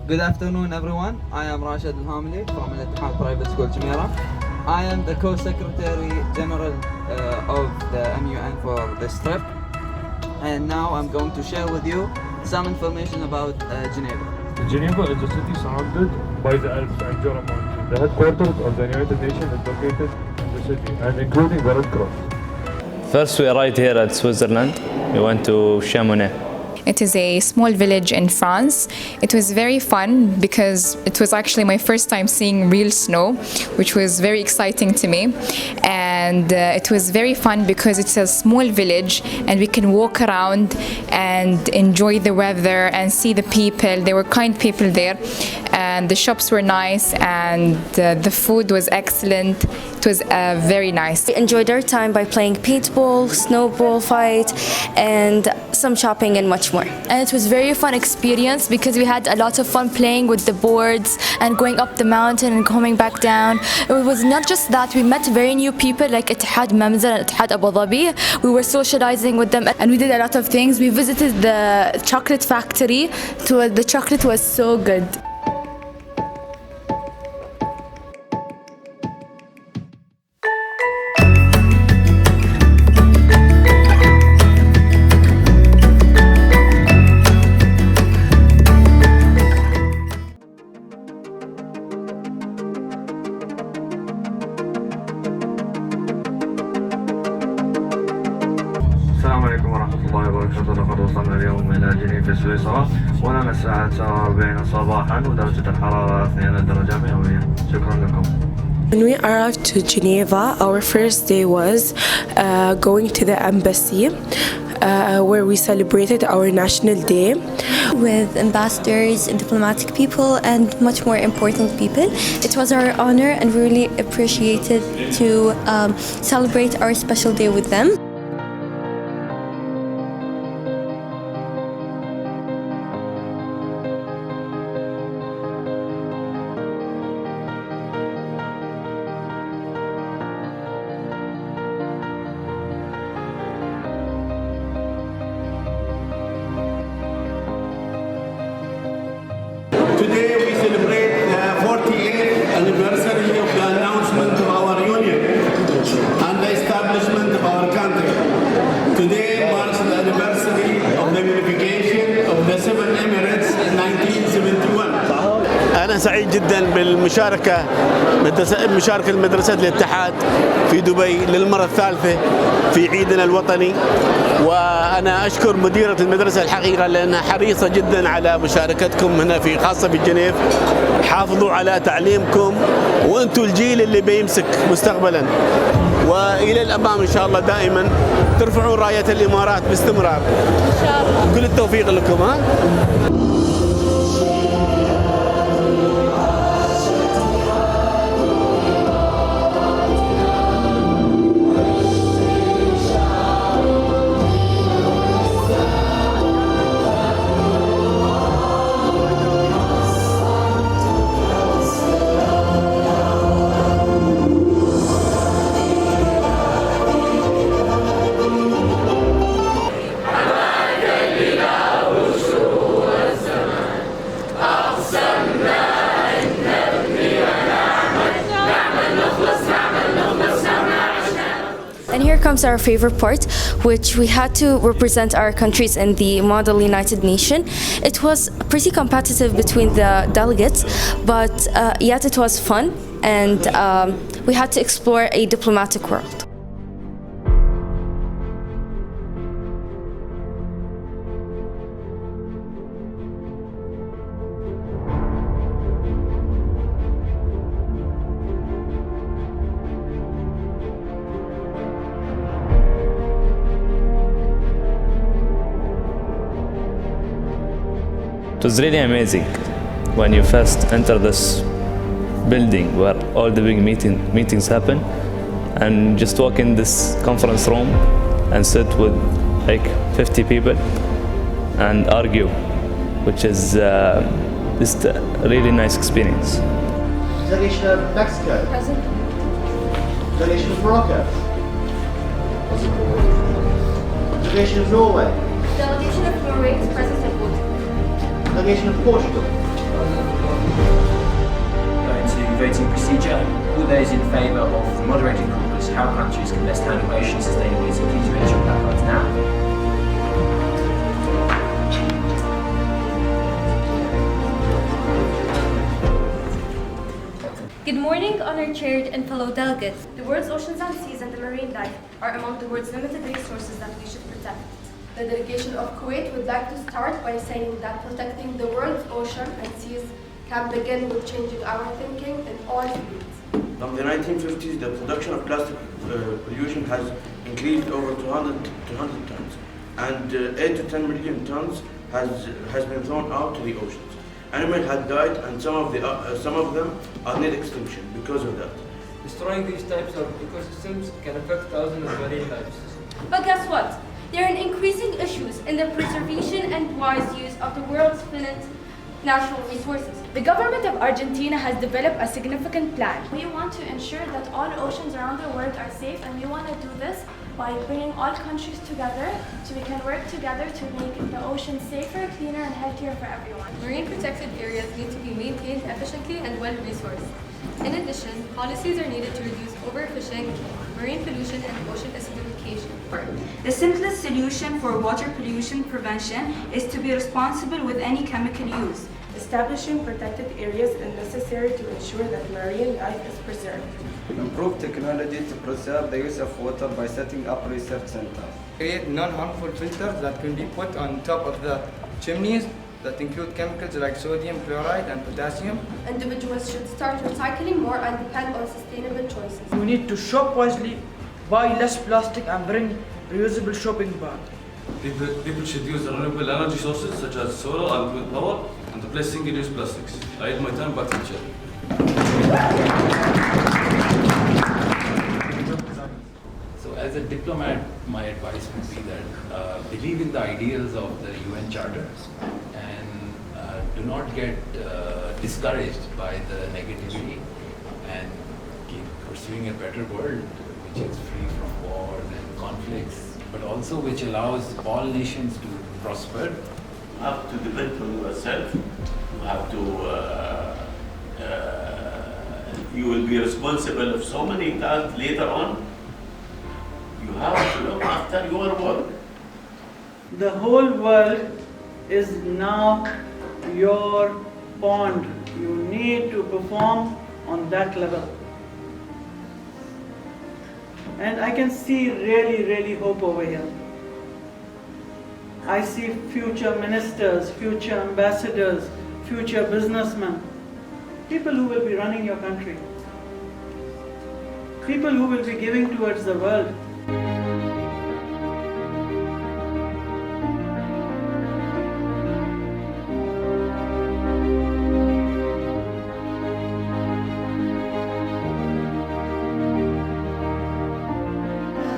Good afternoon, everyone. I am Rashid Al-Hamli from Al-Ittihad Private School, Geneva. I am the Co-Secretary General of the EMUN for this trip. And now I'm going to share with you some information about Geneva. Geneva is a city surrounded by the Alps and Jura Mountains. The headquarters of the United Nations is located in the city, and including the Red Cross. First, we arrived here at Switzerland. We went to Chamonix. It is a small village in France. It was very fun because it was actually my first time seeing real snow, which was very exciting to me. And it was very fun because it's a small village and we can walk around and enjoy the weather and see the people. There were kind people there, and the shops were nice, and the food was excellent. It was very nice. We enjoyed our time by playing paintball, snowball fight, and some shopping and much more. And it was very fun experience because we had a lot of fun playing with the boards and going up the mountain and coming back down. It was not just that, we met very new people like Ittihad Mamza and Ittihad Abu Dhabi. We were socializing with them and we did a lot of things. We visited the chocolate factory. The chocolate was so good. السلام عليكم ورحمة الله وبركاته. لقد وصلنا اليوم إلى جنيف سويسرا، ولنا الساعة 7 صباحا ودرجة الحرارة 2 درجة مئوية. شكرا لكم. When we arrived to Geneva, our first day was going to the embassy where we celebrated our national day. With ambassadors, diplomatic people, and much more important people. It was our honor and we really appreciated to celebrate our special day with them. Today we celebrate the 48th anniversary of the announcement of our union and the establishment of our country. Today marks the anniversary of the unification of the 7 Emirates in 1971. أنا سعيد جدا بالمشاركة مدرسة الاتحاد في دبي للمرة الثالثة في عيدنا الوطني، وأنا أشكر مديرة المدرسة الحقيقة لأنها حريصة جدا على مشاركتكم هنا خاصة في جنيف. حافظوا على تعليمكم وأنتم الجيل اللي بيمسك مستقبلا، وإلى الأمام إن شاء الله دائما ترفعون راية الإمارات باستمرار. إن شاء الله. كل التوفيق لكم. And here comes our favorite part, which we had to represent our countries in the Model United Nation. It was pretty competitive between the delegates, but yet it was fun, and we had to explore a diplomatic world. It was really amazing when you first enter this building where all the big meetings happen, and just walk in this conference room and sit with like 50 people and argue, which is just a really nice experience. Delegation of Mexico. Present. Delegation of Morocco. Delegation of Norway. Delegation of Norway is present at both. Delegation of Portugal. Going to voting procedure. All those in favour of the moderated call as to how countries can best handle ocean sustainability, please raise your black cards now. Good morning, honored chaired and fellow delegates. The world's oceans and seas and the marine life are among the world's limited resources that we should protect. The delegation of Kuwait would like to start by saying that protecting the world's ocean and seas can begin with changing our thinking in all fields. From the 1950s, the production of plastic pollution has increased over 200 tons, and 8 to 10 million tons has been thrown out to the oceans. Animals had died, and some of them are near extinction because of that. Destroying these types of ecosystems can affect thousands of marine lives. But guess what? There are increasing issues in the preservation and wise use of the world's finite natural resources. The government of Argentina has developed a significant plan. We want to ensure that all oceans around the world are safe, and we want to do this by bringing all countries together so we can work together to make the ocean safer, cleaner, and healthier for everyone. Marine protected areas need to be maintained efficiently and well-resourced. In addition, policies are needed to reduce overfishing, marine pollution, and ocean acidification. The simplest solution for water pollution prevention is to be responsible with any chemical use. Establishing protected areas is necessary to ensure that marine life is preserved. Improve technology to preserve the use of water by setting up research centers. Create non-harmful filters that can be put on top of the chimneys that include chemicals like sodium chloride and potassium. Individuals should start recycling more and depend on sustainable choices. We need to shop wisely, buy less plastic, and bring reusable shopping bags. People should use renewable energy sources such as solar and wind power and replace single-use plastics. I yield my time back to the chair. So as a diplomat, my advice would be that believe in the ideals of the UN Charter and do not get discouraged by the negativity and keep pursuing a better world which is free from wars and conflicts, but also which allows all nations to prosper. You have to depend on yourself. You have to, you will be responsible of so many tasks later on. You have to look after your work. The whole world is now your pond. You need to perform on that level. And I can see really hope over here. I see future ministers, future ambassadors, future businessmen, people who will be running your country, people who will be giving towards the world.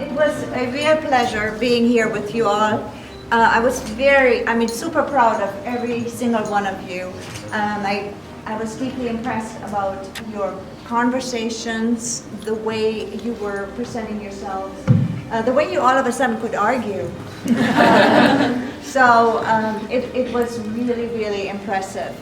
It was a real pleasure being here with you all. I was super proud of every single one of you. I was deeply impressed about your conversations, the way you were presenting yourselves, the way you all of a sudden could argue. So it was really impressive.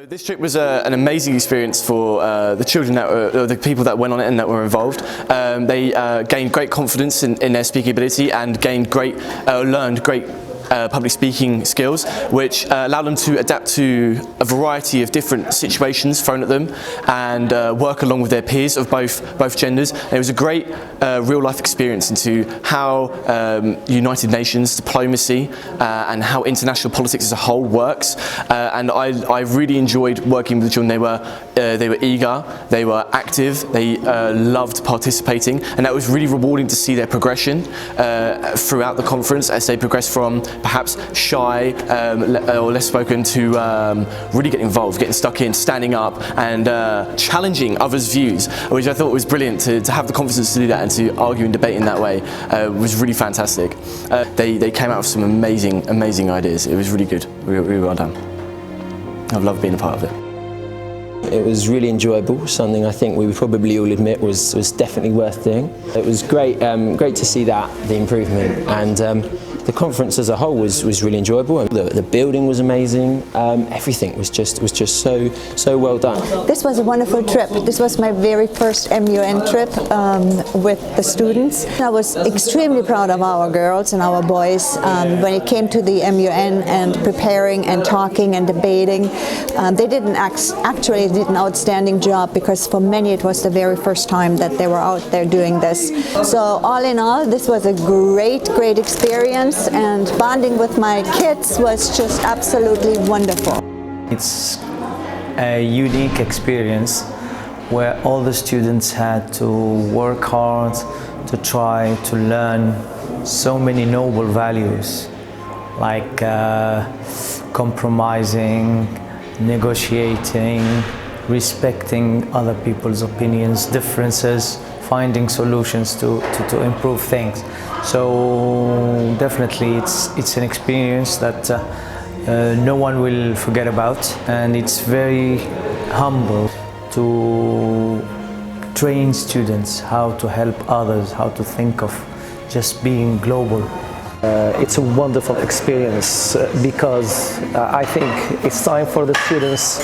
This trip was an amazing experience for the children the people that went on it and that were involved. They gained great confidence in their speaking ability and learned great public speaking skills, which allowed them to adapt to a variety of different situations thrown at them and work along with their peers of both genders. And it was a great real life experience into how United Nations diplomacy and how international politics as a whole works. And I really enjoyed working with the children. They were eager, they were active, they loved participating, and that was really rewarding to see their progression throughout the conference as they progressed from perhaps shy or less spoken to really getting involved, getting stuck in, standing up and challenging others' views, which I thought was brilliant to have the confidence to do that and to argue and debate in that way was really fantastic. They came out with some amazing ideas. It was really good, really well done. I've loved being a part of it. It was really enjoyable, something I think we would probably all admit was definitely worth doing. It was great, great to see that, the improvement, and the conference as a whole was really enjoyable. The building was amazing. Everything was just so well done. This was a wonderful trip. This was my very first MUN trip with the students. I was extremely proud of our girls and our boys when it came to the MUN and preparing and talking and debating. They actually did an outstanding job, because for many it was the very first time that they were out there doing this. So all in all, this was a great experience, and bonding with my kids was just absolutely wonderful. It's a unique experience where all the students had to work hard to try to learn so many noble values, like compromising, negotiating, respecting other people's opinions, differences, finding solutions to improve things. So definitely it's an experience that no one will forget about, and it's very humble to train students how to help others, how to think of just being global. It's a wonderful experience because I think it's time for the students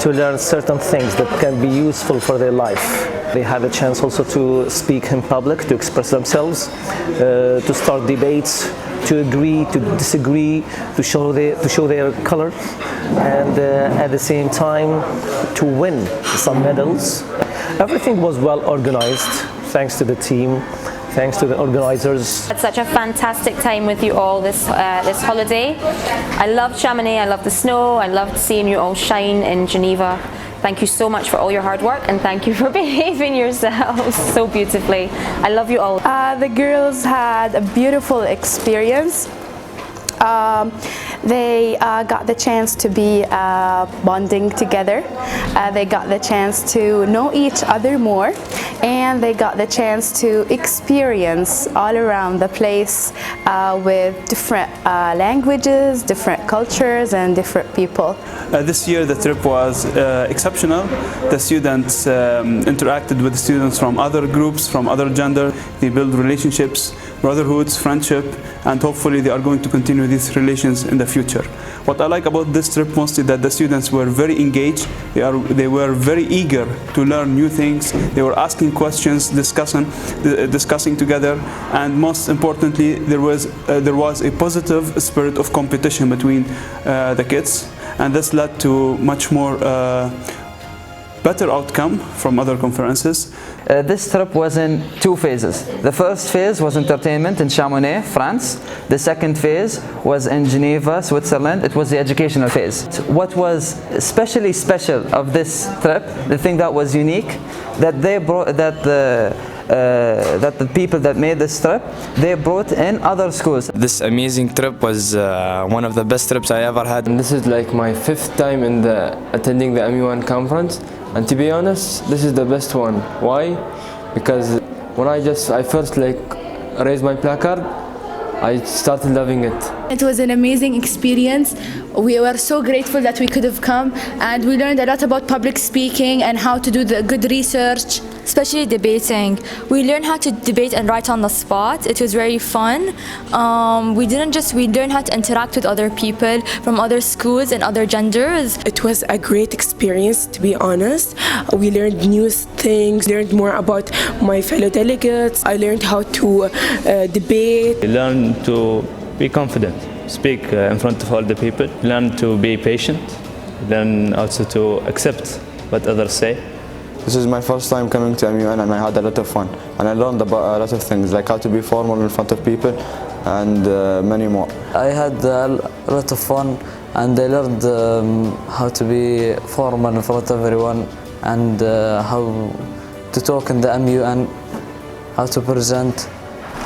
to learn certain things that can be useful for their life. They had a chance also to speak in public, to express themselves, to start debates, to agree, to disagree, to show their color, and at the same time to win some medals. Everything was well organized, thanks to the team, thanks to the organizers. It's such a fantastic time with you all this holiday. I loved Chamonix, I loved the snow, I loved seeing you all shine in Geneva. Thank you so much for all your hard work, and thank you for behaving yourselves so beautifully. I love you all. The girls had a beautiful experience. They got the chance to be bonding together. They got the chance to know each other more, and they got the chance to experience all around the place with different languages, different cultures, and different people. This year the trip was exceptional. The students interacted with students from other groups, from other gender. They build relationships, brotherhoods, friendship, and hopefully they are going to continue these relations in the future. What I like about this trip mostly that the students were very engaged. They were very eager to learn new things. They were asking questions, discussing together, and most importantly, there was a positive spirit of competition between the kids, and this led to much more better outcome from other conferences. This trip was in two phases. The first phase was entertainment in Chamonix, France. The second phase was in Geneva, Switzerland. It was the educational phase. What was especially special of this trip, the thing that was unique, that the people that made this trip, they brought in other schools. This amazing trip was one of the best trips I ever had. And this is like my 5th time in attending the EMUN conference, and to be honest, this is the best one. Why? Because when I first raised my placard, I started loving it. It was an amazing experience. We were so grateful that we could have come, and we learned a lot about public speaking and how to do the good research. Especially debating. We learned how to debate and write on the spot. It was very fun. We learned how to interact with other people from other schools and other genders. It was a great experience, to be honest. We learned new things, learned more about my fellow delegates. I learned how to debate. We learned to be confident, speak in front of all the people, learn to be patient, learn also to accept what others say. This is my first time coming to EMUN, and I had a lot of fun. And I learned about a lot of things, like how to be formal in front of people and many more. I had a lot of fun, and I learned how to be formal in front of everyone, and how to talk in the EMUN, how to present.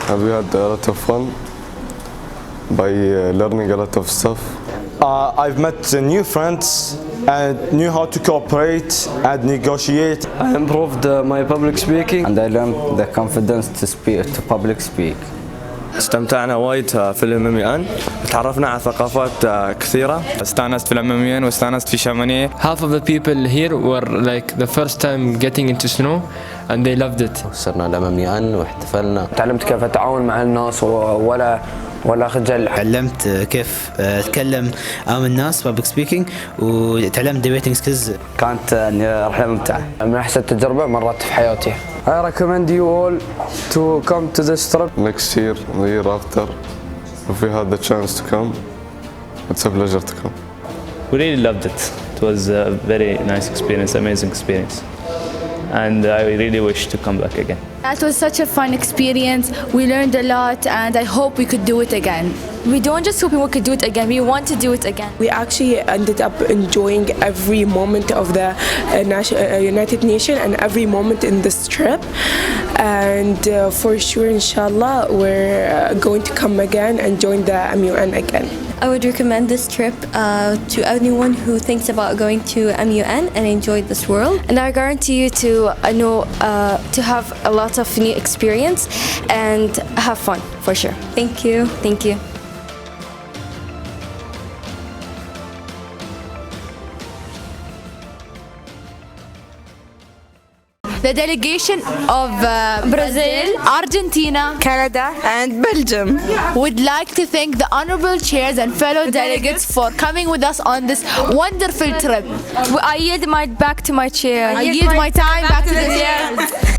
We had a lot of fun by learning a lot of stuff. I've met new friends and knew how to cooperate and negotiate. I improved my public speaking, and I learned the confidence to public speak. استمتعنا وايد في الإميان، تعرفنا على ثقافات كثيرة. استانست في الإميان واستانست في شامونيه. Half of the people here were like the first time getting into snow and they loved it. وصلنا الإميان واحتفلنا. تعلمت كيف أتعاون مع الناس ولا خجل. تعلمت كيف أتكلم أمام الناس public speaking وتعلمت debating skills. كانت رحلة ممتعة. من أحسن تجربة مرت في حياتي. I recommend you all to come to this trip. Next year, the year after, if we had the chance to come, it's a pleasure to come. We really loved it. It was a very nice experience, amazing experience. And I really wish to come back again. That was such a fun experience. We learned a lot and I hope we could do it again. We don't just hope we could do it again, we want to do it again. We actually ended up enjoying every moment of the United Nations and every moment in this trip. And for sure, inshallah, we're going to come again and join the EMUN again. I would recommend this trip to anyone who thinks about going to EMUN and enjoy this world. And I guarantee you to have a lot of new experience and have fun for sure. Thank you. Thank you. The delegation of Brazil, Argentina, Canada, and Belgium would like to thank the honorable chairs and fellow delegates for coming with us on this wonderful trip. I yield my back to my chair. I yield my time back to the chair.